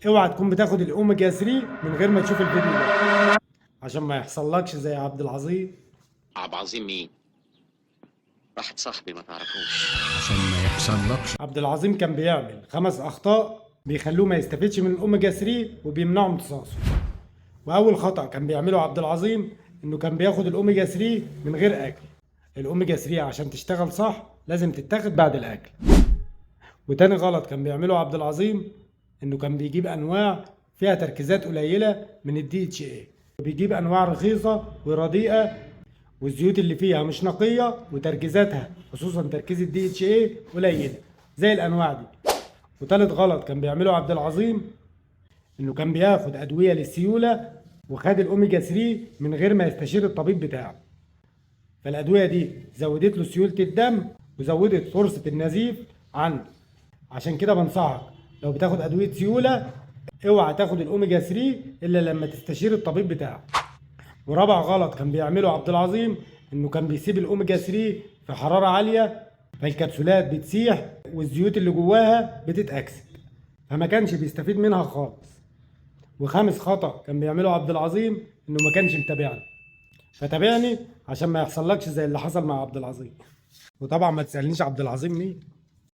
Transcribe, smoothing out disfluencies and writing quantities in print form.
اوعى تكون بتاخد الاوميجا 3 من غير ما تشوف الفيديو ده عشان ما يحصلكش زي عبد العظيم. عبد العظيم مين؟ واحد صاحبي ما تعرفوش. عشان ما يحصلكش. عبد العظيم كان بيعمل 5 اخطاء بيخلوه ما يستفيدش من الاوميجا 3 وبيمنعوا امتصاصه. واول خطأ كان بيعمله عبد العظيم انه كان بياخد الاوميجا 3 من غير اكل. الاوميجا 3 عشان تشتغل صح لازم تتاخد بعد الاكل. وتاني غلط كان بيعمله عبد العظيم انه كان بيجيب انواع فيها تركيزات قليله من الدي اتش اي، بيجيب انواع رخيصه ورديئه والزيوت اللي فيها مش نقيه وتركيزاتها خصوصا تركيز الدي اتش اي قليله زي الانواع دي. وتالت غلط كان بيعمله عبد العظيم انه كان بياخد ادويه للسيوله وخد الاوميجا 3 من غير ما يستشير الطبيب بتاعه. فالادويه دي زودت له سيوله الدم وزودت فرصه النزيف عنده. عشان كده بنصحك لو بتاخد ادويه سيوله اوعى تاخد الاوميجا 3 الا لما تستشير الطبيب بتاعك. ورابع غلط كان بيعمله عبد العظيم انه كان بيسيب الاوميجا 3 في حراره عاليه فالكبسولات بتسيح والزيوت اللي جواها بتتاكسد فما كانش بيستفيد منها خالص. وخامس خطأ كان بيعمله عبد العظيم انه ما كانش متابعني. فتابعني عشان ما يحصلكش زي اللي حصل مع عبد العظيم. وطبعا ما تسألنيش عبد العظيم مين.